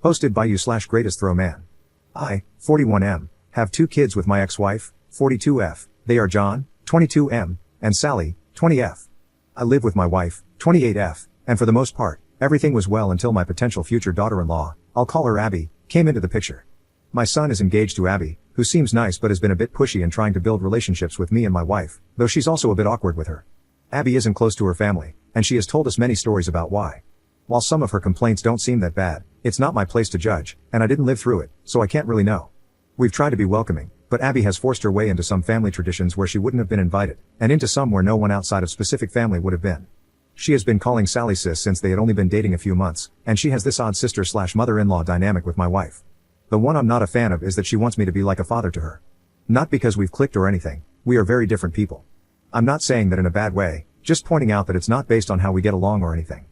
Hosted by you/greatest throw man. I, 41M, have 2 kids with my ex-wife, 42F. They are John, 22M, and Sally, 20F. I live with my wife, 28F, and for the most part, everything was well until my potential future daughter-in-law, I'll call her Abby, came into the picture. My son is engaged to Abby, who seems nice but has been a bit pushy in trying to build relationships with me and my wife, though she's also a bit awkward with her. Abby isn't close to her family, and she has told us many stories about why. While some of her complaints don't seem that bad, it's not my place to judge, and I didn't live through it, so I can't really know. We've tried to be welcoming, but Abby has forced her way into some family traditions where she wouldn't have been invited, and into some where no one outside of specific family would have been. She has been calling Sally sis since they had only been dating a few months, and she has this odd sister/mother-in-law dynamic with my wife. The one I'm not a fan of is that she wants me to be like a father to her. Not because we've clicked or anything, we are very different people. I'm not saying that in a bad way, just pointing out that it's not based on how we get along or anything.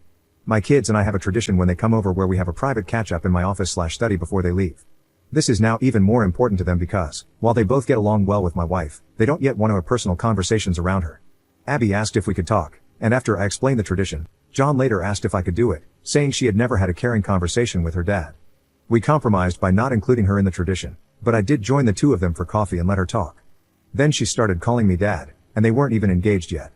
My kids and I have a tradition when they come over where we have a private catch-up in my office/study before they leave. This is now even more important to them because, while they both get along well with my wife, they don't yet want to have personal conversations around her. Abby asked if we could talk, and after I explained the tradition, John later asked if I could do it, saying she had never had a caring conversation with her dad. We compromised by not including her in the tradition, but I did join the 2 of them for coffee and let her talk. Then she started calling me dad, and they weren't even engaged yet.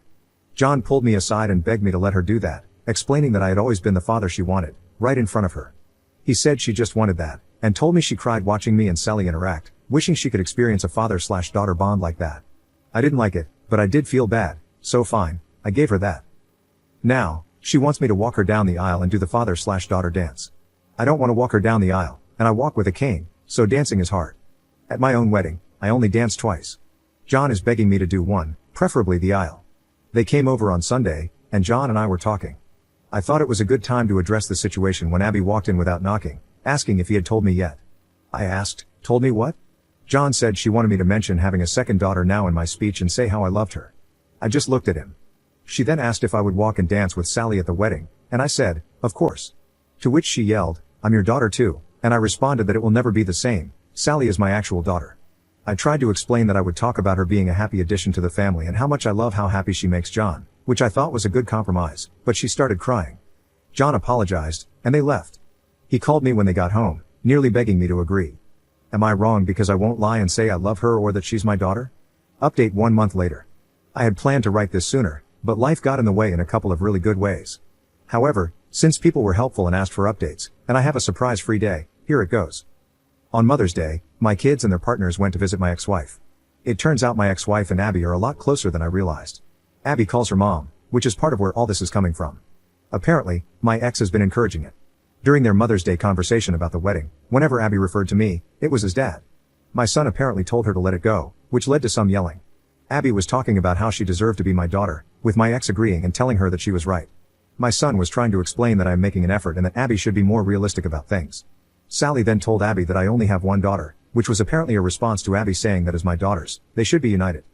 John pulled me aside and begged me to let her do that, explaining that I had always been the father she wanted, right in front of her. He said she just wanted that, and told me she cried watching me and Sally interact, wishing she could experience a father/daughter bond like that. I didn't like it, but I did feel bad, so fine, I gave her that. Now, she wants me to walk her down the aisle and do the father/daughter dance. I don't want to walk her down the aisle, and I walk with a cane, so dancing is hard. At my own wedding, I only danced twice. John is begging me to do one, preferably the aisle. They came over on Sunday, and John and I were talking. I thought it was a good time to address the situation when Abby walked in without knocking, asking if he had told me yet. I asked, told me what? John said she wanted me to mention having a second daughter now in my speech and say how I loved her. I just looked at him. She then asked if I would walk and dance with Sally at the wedding, and I said, of course. To which she yelled, I'm your daughter too, and I responded that it will never be the same, Sally is my actual daughter. I tried to explain that I would talk about her being a happy addition to the family and how much I love how happy she makes John, which I thought was a good compromise, but she started crying. John apologized, and they left. He called me when they got home, nearly begging me to agree. Am I wrong because I won't lie and say I love her or that she's my daughter? Update 1 month later. I had planned to write this sooner, but life got in the way in a couple of really good ways. However, since people were helpful and asked for updates, and I have a surprise-free day, here it goes. On Mother's Day, my kids and their partners went to visit my ex-wife. It turns out my ex-wife and Abby are a lot closer than I realized. Abby calls her mom, which is part of where all this is coming from. Apparently, my ex has been encouraging it. During their Mother's Day conversation about the wedding, whenever Abby referred to me, it was as dad. My son apparently told her to let it go, which led to some yelling. Abby was talking about how she deserved to be my daughter, with my ex agreeing and telling her that she was right. My son was trying to explain that I am making an effort and that Abby should be more realistic about things. Sally then told Abby that I only have one daughter, which was apparently a response to Abby saying that as my daughters, they should be united.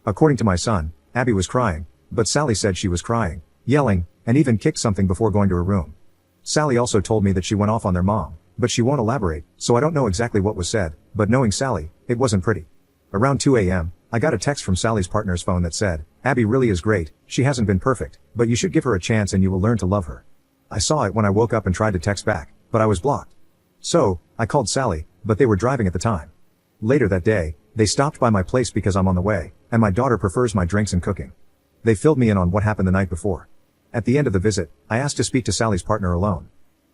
According to my son, Abby was crying, but Sally said she was crying, yelling, and even kicked something before going to her room. Sally also told me that she went off on their mom, but she won't elaborate, so I don't know exactly what was said, but knowing Sally, it wasn't pretty. Around 2 a.m., I got a text from Sally's partner's phone that said, Abby really is great, she hasn't been perfect, but you should give her a chance and you will learn to love her. I saw it when I woke up and tried to text back, but I was blocked. So, I called Sally, but they were driving at the time. Later that day, they stopped by my place because I'm on the way, and my daughter prefers my drinks and cooking. They filled me in on what happened the night before. At the end of the visit, I asked to speak to Sally's partner alone.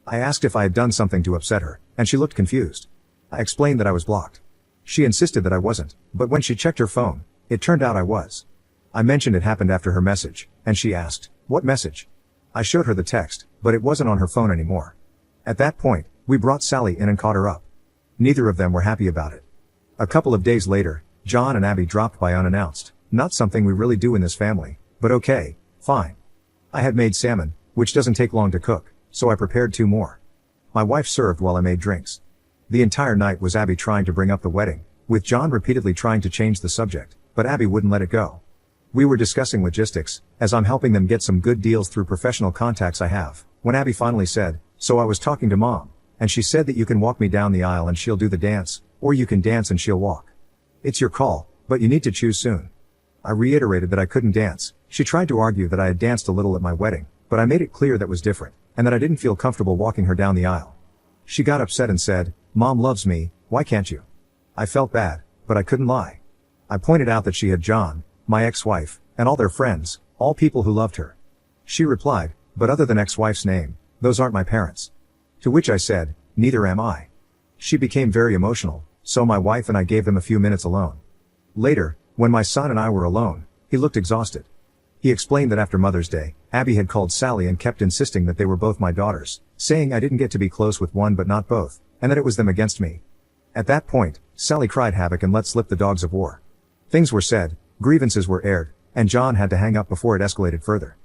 I asked if I had done something to upset her, and she looked confused. I explained that I was blocked. She insisted that I wasn't, but when she checked her phone, it turned out I was. I mentioned it happened after her message, and she asked, what message? I showed her the text, but it wasn't on her phone anymore. At that point, we brought Sally in and caught her up. Neither of them were happy about it. A couple of days later, John and Abby dropped by unannounced, not something we really do in this family, but okay, fine. I had made salmon, which doesn't take long to cook, so I prepared 2 more. My wife served while I made drinks. The entire night was Abby trying to bring up the wedding, with John repeatedly trying to change the subject, but Abby wouldn't let it go. We were discussing logistics, as I'm helping them get some good deals through professional contacts I have, when Abby finally said, so I was talking to Mom, and she said that you can walk me down the aisle and she'll do the dance, or you can dance and she'll walk. It's your call, but you need to choose soon. I reiterated that I couldn't dance. She tried to argue that I had danced a little at my wedding, but I made it clear that was different, and that I didn't feel comfortable walking her down the aisle. She got upset and said, "Mom loves me, why can't you?" I felt bad, but I couldn't lie. I pointed out that she had John, my ex-wife, and all their friends, all people who loved her. She replied, "But other than ex-wife's name, those aren't my parents." To which I said, "Neither am I." She became very emotional, so my wife and I gave them a few minutes alone. Later, when my son and I were alone, he looked exhausted. He explained that after Mother's Day, Abby had called Sally and kept insisting that they were both my daughters, saying I didn't get to be close with one but not both, and that it was them against me. At that point, Sally cried havoc and let slip the dogs of war. Things were said, grievances were aired, and John had to hang up before it escalated further.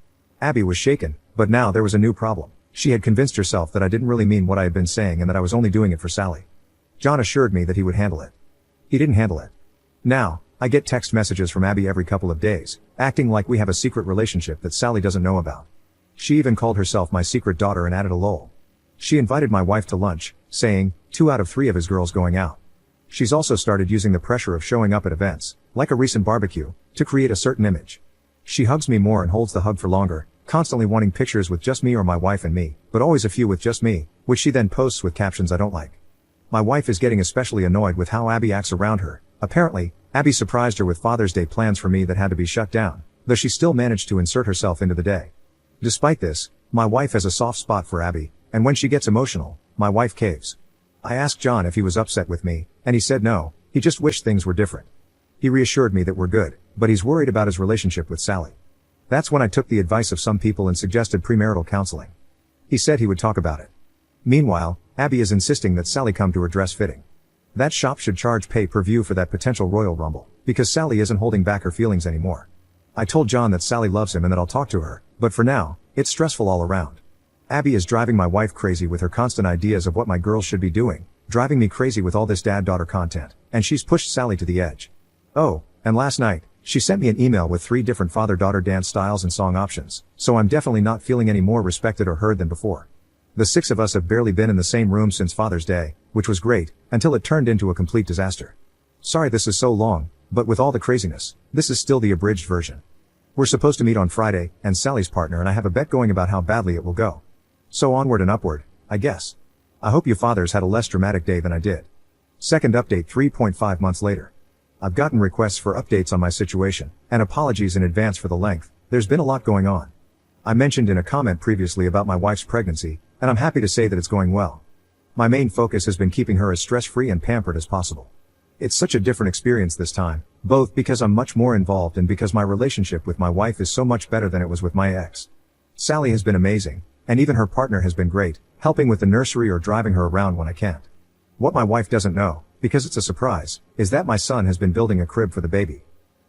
Abby was shaken, but now there was a new problem. She had convinced herself that I didn't really mean what I had been saying and that I was only doing it for Sally. John assured me that he would handle it. He didn't handle it. Now, I get text messages from Abby every couple of days, acting like we have a secret relationship that Sally doesn't know about. She even called herself my secret daughter and added a lol. She invited my wife to lunch, saying, 2 out of 3 of his girls going out. She's also started using the pressure of showing up at events, like a recent barbecue, to create a certain image. She hugs me more and holds the hug for longer, constantly wanting pictures with just me or my wife and me, but always a few with just me, which she then posts with captions I don't like. My wife is getting especially annoyed with how Abby acts around her. Apparently, Abby surprised her with Father's Day plans for me that had to be shut down, though she still managed to insert herself into the day. Despite this, my wife has a soft spot for Abby, and when she gets emotional, my wife caves. I asked John if he was upset with me, and he said no, he just wished things were different. He reassured me that we're good, but he's worried about his relationship with Sally. That's when I took the advice of some people and suggested premarital counseling. He said he would talk about it. Meanwhile, Abby is insisting that Sally come to her dress fitting. That shop should charge pay-per-view for that potential Royal Rumble, because Sally isn't holding back her feelings anymore. I told John that Sally loves him and that I'll talk to her, but for now, it's stressful all around. Abby is driving my wife crazy with her constant ideas of what my girls should be doing, driving me crazy with all this dad-daughter content, and she's pushed Sally to the edge. Oh, and last night, she sent me an email with 3 different father-daughter dance styles and song options, so I'm definitely not feeling any more respected or heard than before. The 6 of us have barely been in the same room since Father's Day, which was great, until it turned into a complete disaster. Sorry this is so long, but with all the craziness, this is still the abridged version. We're supposed to meet on Friday, and Sally's partner and I have a bet going about how badly it will go. So onward and upward, I guess. I hope you fathers had a less dramatic day than I did. Second update 3.5 months later. I've gotten requests for updates on my situation, and apologies in advance for the length. There's been a lot going on. I mentioned in a comment previously about my wife's pregnancy, and I'm happy to say that it's going well. My main focus has been keeping her as stress-free and pampered as possible. It's such a different experience this time, both because I'm much more involved and because my relationship with my wife is so much better than it was with my ex. Sally has been amazing, and even her partner has been great, helping with the nursery or driving her around when I can't. What my wife doesn't know, because it's a surprise, is that my son has been building a crib for the baby.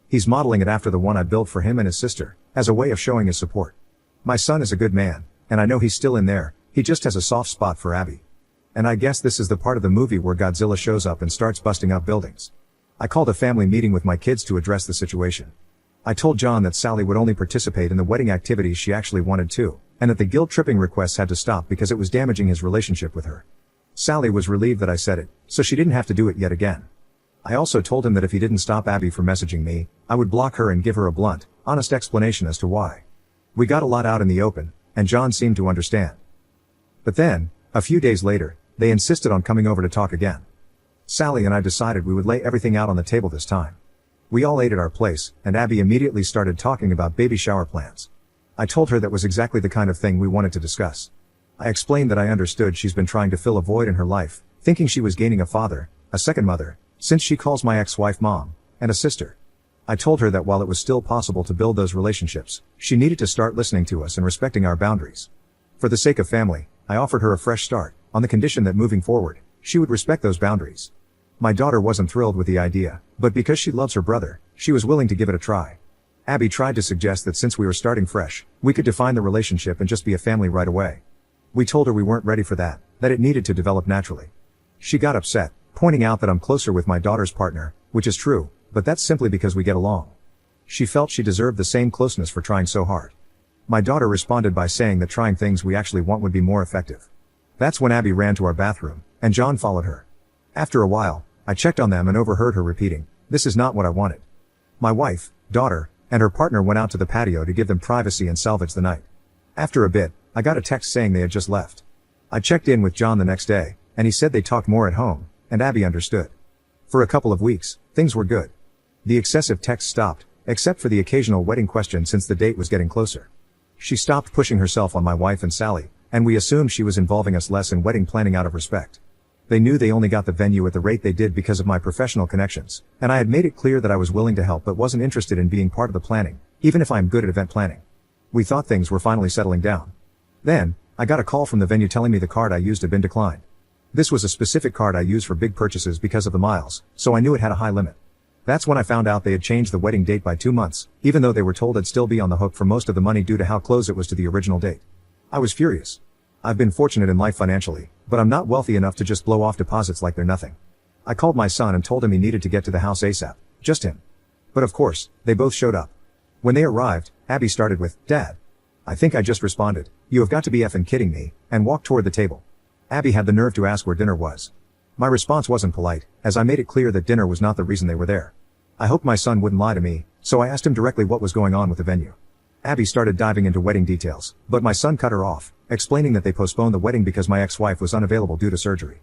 He's modeling it after the one I built for him and his sister, as a way of showing his support. My son is a good man, and I know he's still in there, he just has a soft spot for Abby. And I guess this is the part of the movie where Godzilla shows up and starts busting up buildings. I called a family meeting with my kids to address the situation. I told John that Sally would only participate in the wedding activities she actually wanted to, and that the guilt-tripping requests had to stop because it was damaging his relationship with her. Sally was relieved that I said it, so she didn't have to do it yet again. I also told him that if he didn't stop Abby from messaging me, I would block her and give her a blunt, honest explanation as to why. We got a lot out in the open, and John seemed to understand. But then, a few days later, they insisted on coming over to talk again. Sally and I decided we would lay everything out on the table this time. We all ate at our place, and Abby immediately started talking about baby shower plans. I told her that was exactly the kind of thing we wanted to discuss. I explained that I understood she's been trying to fill a void in her life, thinking she was gaining a father, a second mother, since she calls my ex-wife mom, and a sister. I told her that while it was still possible to build those relationships, she needed to start listening to us and respecting our boundaries. For the sake of family, I offered her a fresh start, on the condition that moving forward, she would respect those boundaries. My daughter wasn't thrilled with the idea, but because she loves her brother, she was willing to give it a try. Abby tried to suggest that since we were starting fresh, we could define the relationship and just be a family right away. We told her we weren't ready for that, that it needed to develop naturally. She got upset, pointing out that I'm closer with my daughter's partner, which is true, but that's simply because we get along. She felt she deserved the same closeness for trying so hard. My daughter responded by saying that trying things we actually want would be more effective. That's when Abby ran to our bathroom, and John followed her. After a while, I checked on them and overheard her repeating, "This is not what I wanted." My wife, daughter, and her partner went out to the patio to give them privacy and salvage the night. After a bit, I got a text saying they had just left. I checked in with John the next day, and he said they talked more at home, and Abby understood. For a couple of weeks, things were good. The excessive text stopped, except for the occasional wedding question since the date was getting closer. She stopped pushing herself on my wife and Sally, and we assumed she was involving us less in wedding planning out of respect. They knew they only got the venue at the rate they did because of my professional connections, and I had made it clear that I was willing to help but wasn't interested in being part of the planning, even if I'm good at event planning. We thought things were finally settling down. Then, I got a call from the venue telling me the card I used had been declined. This was a specific card I use for big purchases because of the miles, so I knew it had a high limit. That's when I found out they had changed the wedding date by 2 months, even though they were told I'd still be on the hook for most of the money due to how close it was to the original date. I was furious. I've been fortunate in life financially, but I'm not wealthy enough to just blow off deposits like they're nothing. I called my son and told him he needed to get to the house ASAP. Just him. But of course, they both showed up. When they arrived, Abby started with, "Dad." I think I just responded, "You have got to be effing kidding me," and walked toward the table. Abby had the nerve to ask where dinner was. My response wasn't polite, as I made it clear that dinner was not the reason they were there. I hoped my son wouldn't lie to me, so I asked him directly what was going on with the venue. Abby started diving into wedding details, but my son cut her off, explaining that they postponed the wedding because my ex-wife was unavailable due to surgery.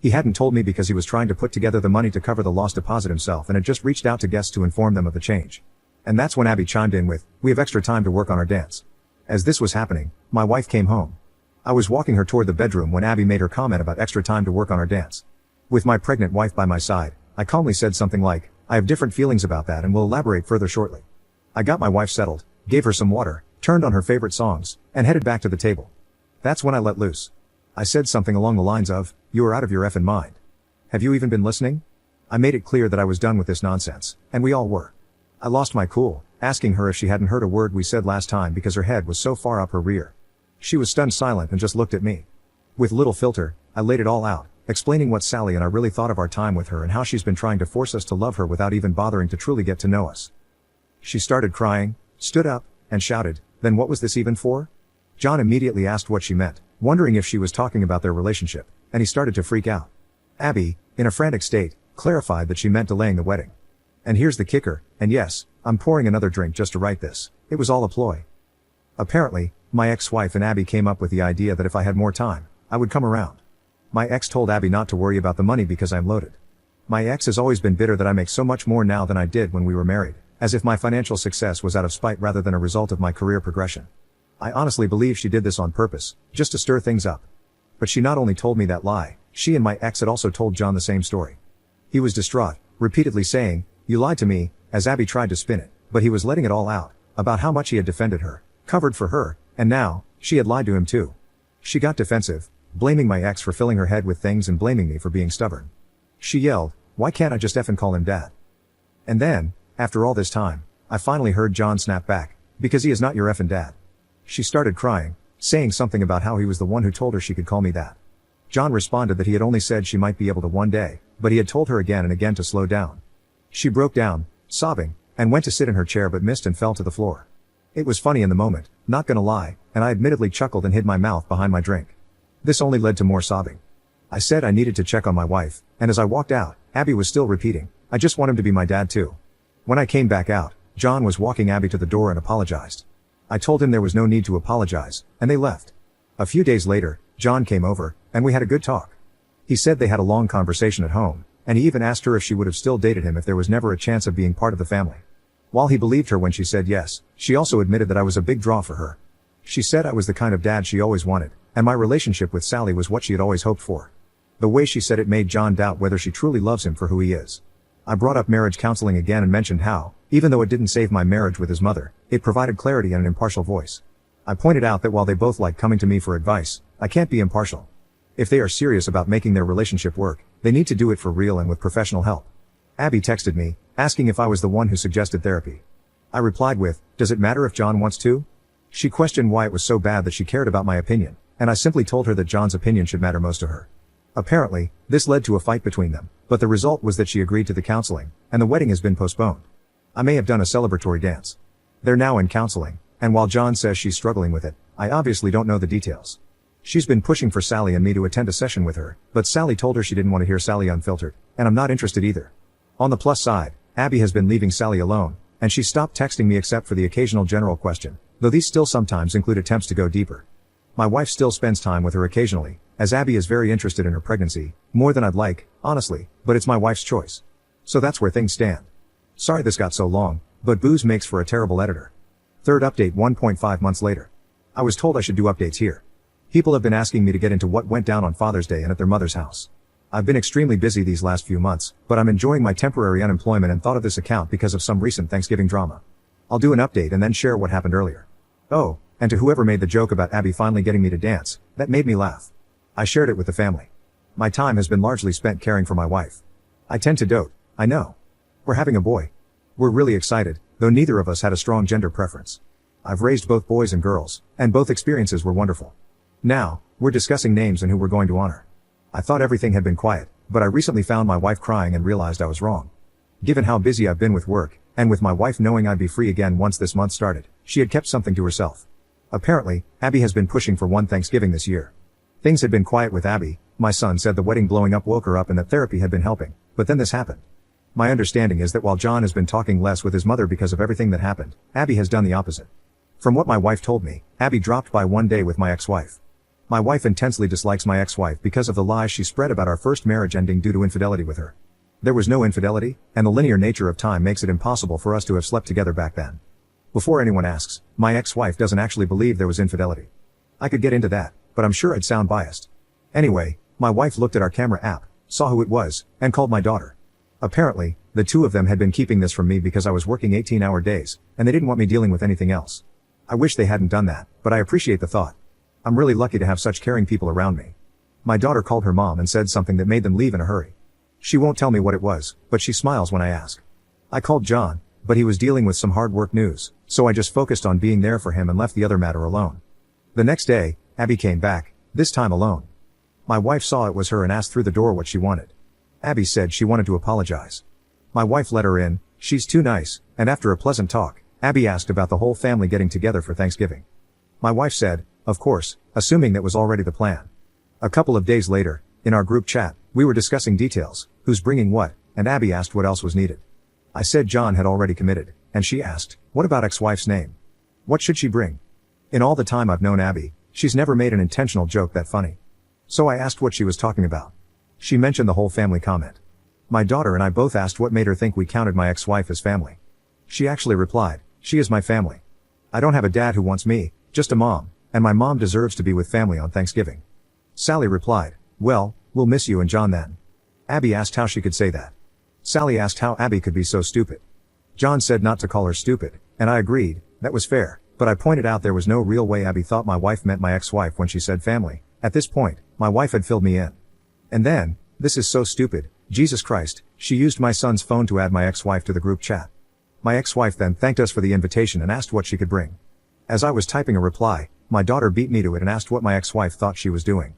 He hadn't told me because he was trying to put together the money to cover the lost deposit himself and had just reached out to guests to inform them of the change. And that's when Abby chimed in with, "We have extra time to work on our dance." As this was happening, my wife came home. I was walking her toward the bedroom when Abby made her comment about extra time to work on our dance. With my pregnant wife by my side, I calmly said something like, "I have different feelings about that and will elaborate further shortly." I got my wife settled, gave her some water, turned on her favorite songs, and headed back to the table. That's when I let loose. I said something along the lines of, "You are out of your effing mind. Have you even been listening?" I made it clear that I was done with this nonsense, and we all were. I lost my cool, asking her if she hadn't heard a word we said last time because her head was so far up her rear. She was stunned silent and just looked at me. With little filter, I laid it all out, explaining what Sally and I really thought of our time with her and how she's been trying to force us to love her without even bothering to truly get to know us. She started crying, stood up, and shouted, "Then what was this even for?" John immediately asked what she meant, wondering if she was talking about their relationship, and he started to freak out. Abby, in a frantic state, clarified that she meant delaying the wedding. And here's the kicker, and yes, I'm pouring another drink just to write this. It was all a ploy. Apparently, my ex-wife and Abby came up with the idea that if I had more time, I would come around. My ex told Abby not to worry about the money because I'm loaded. My ex has always been bitter that I make so much more now than I did when we were married, as if my financial success was out of spite rather than a result of my career progression. I honestly believe she did this on purpose, just to stir things up. But she not only told me that lie, she and my ex had also told John the same story. He was distraught, repeatedly saying, "You lied to me," as Abby tried to spin it, but he was letting it all out, about how much he had defended her, covered for her, and now, she had lied to him too. She got defensive, blaming my ex for filling her head with things and blaming me for being stubborn. She yelled, "Why can't I just effing call him dad?" And then, after all this time, I finally heard John snap back, "Because he is not your effing dad." She started crying, saying something about how he was the one who told her she could call me that. John responded that he had only said she might be able to one day, but he had told her again and again to slow down. She broke down, sobbing, and went to sit in her chair but missed and fell to the floor. It was funny in the moment, not gonna lie, and I admittedly chuckled and hid my mouth behind my drink. This only led to more sobbing. I said I needed to check on my wife, and as I walked out, Abby was still repeating, "I just want him to be my dad too." When I came back out, John was walking Abby to the door and apologized. I told him there was no need to apologize, and they left. A few days later, John came over, and we had a good talk. He said they had a long conversation at home, and he even asked her if she would have still dated him if there was never a chance of being part of the family. While he believed her when she said yes, she also admitted that I was a big draw for her. She said I was the kind of dad she always wanted, and my relationship with Sally was what she had always hoped for. The way she said it made John doubt whether she truly loves him for who he is. I brought up marriage counseling again and mentioned how, even though it didn't save my marriage with his mother, it provided clarity and an impartial voice. I pointed out that while they both like coming to me for advice, I can't be impartial. If they are serious about making their relationship work, they need to do it for real and with professional help. Abby texted me, asking if I was the one who suggested therapy. I replied with, "Does it matter if John wants to?" She questioned why it was so bad that she cared about my opinion, and I simply told her that John's opinion should matter most to her. Apparently, this led to a fight between them, but the result was that she agreed to the counseling, and the wedding has been postponed. I may have done a celebratory dance. They're now in counseling, and while John says she's struggling with it, I obviously don't know the details. She's been pushing for Sally and me to attend a session with her, but Sally told her she didn't want to hear Sally unfiltered, and I'm not interested either. On the plus side, Abby has been leaving Sally alone, and she stopped texting me except for the occasional general question, though these still sometimes include attempts to go deeper. My wife still spends time with her occasionally, as Abby is very interested in her pregnancy, more than I'd like, honestly, but it's my wife's choice. So that's where things stand. Sorry this got so long, but booze makes for a terrible editor. Third update 1.5 months later. I was told I should do updates here. People have been asking me to get into what went down on Father's Day and at their mother's house. I've been extremely busy these last few months, but I'm enjoying my temporary unemployment and thought of this account because of some recent Thanksgiving drama. I'll do an update and then share what happened earlier. Oh, and to whoever made the joke about Abby finally getting me to dance, that made me laugh. I shared it with the family. My time has been largely spent caring for my wife. I tend to dote, I know. We're having a boy. We're really excited, though neither of us had a strong gender preference. I've raised both boys and girls, and both experiences were wonderful. Now, we're discussing names and who we're going to honor. I thought everything had been quiet, but I recently found my wife crying and realized I was wrong. Given how busy I've been with work, and with my wife knowing I'd be free again once this month started, she had kept something to herself. Apparently, Abby has been pushing for one Thanksgiving this year. Things had been quiet with Abby. My son said the wedding blowing up woke her up and that therapy had been helping, but then this happened. My understanding is that while John has been talking less with his mother because of everything that happened, Abby has done the opposite. From what my wife told me, Abby dropped by one day with my ex-wife. My wife intensely dislikes my ex-wife because of the lies she spread about our first marriage ending due to infidelity with her. There was no infidelity, and the linear nature of time makes it impossible for us to have slept together back then. Before anyone asks, my ex-wife doesn't actually believe there was infidelity. I could get into that, but I'm sure I'd sound biased. Anyway, my wife looked at our camera app, saw who it was, and called my daughter. Apparently, the two of them had been keeping this from me because I was working 18-hour days, and they didn't want me dealing with anything else. I wish they hadn't done that, but I appreciate the thought. I'm really lucky to have such caring people around me. My daughter called her mom and said something that made them leave in a hurry. She won't tell me what it was, but she smiles when I ask. I called John, but he was dealing with some hard work news, so I just focused on being there for him and left the other matter alone. The next day, Abby came back, this time alone. My wife saw it was her and asked through the door what she wanted. Abby said she wanted to apologize. My wife let her in, she's too nice, and after a pleasant talk, Abby asked about the whole family getting together for Thanksgiving. My wife said, of course, assuming that was already the plan. A couple of days later, in our group chat, we were discussing details, who's bringing what, and Abby asked what else was needed. I said John had already committed, and she asked, what about ex-wife's name? What should she bring? In all the time I've known Abby, she's never made an intentional joke that funny. So I asked what she was talking about. She mentioned the whole family comment. My daughter and I both asked what made her think we counted my ex-wife as family. She actually replied, she is my family. I don't have a dad who wants me, just a mom, and my mom deserves to be with family on Thanksgiving. Sally replied, well, we'll miss you and John then. Abby asked how she could say that. Sally asked how Abby could be so stupid. John said not to call her stupid, and I agreed, that was fair, but I pointed out there was no real way Abby thought my wife meant my ex-wife when she said family. At this point, my wife had filled me in. And then, this is so stupid, Jesus Christ, she used my son's phone to add my ex-wife to the group chat. My ex-wife then thanked us for the invitation and asked what she could bring. As I was typing a reply, my daughter beat me to it and asked what my ex-wife thought she was doing.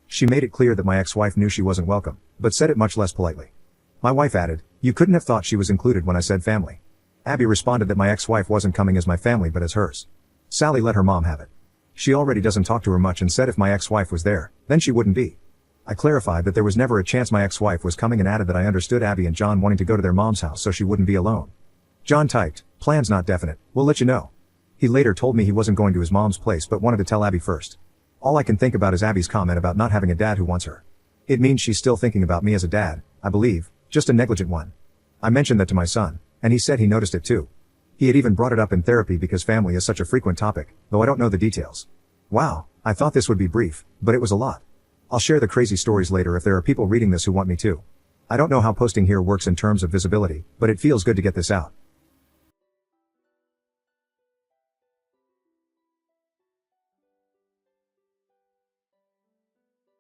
She made it clear that my ex-wife knew she wasn't welcome, but said it much less politely. My wife added, you couldn't have thought she was included when I said family. Abby responded that my ex-wife wasn't coming as my family but as hers. Sally let her mom have it. She already doesn't talk to her much and said if my ex-wife was there, then she wouldn't be. I clarified that there was never a chance my ex-wife was coming and added that I understood Abby and John wanting to go to their mom's house so she wouldn't be alone. John typed, plans not definite, we'll let you know. He later told me he wasn't going to his mom's place but wanted to tell Abby first. All I can think about is Abby's comment about not having a dad who wants her. It means she's still thinking about me as a dad, I believe, just a negligent one. I mentioned that to my son, and he said he noticed it too. He had even brought it up in therapy because family is such a frequent topic, though I don't know the details. Wow, I thought this would be brief, but it was a lot. I'll share the crazy stories later if there are people reading this who want me to. I don't know how posting here works in terms of visibility, but it feels good to get this out.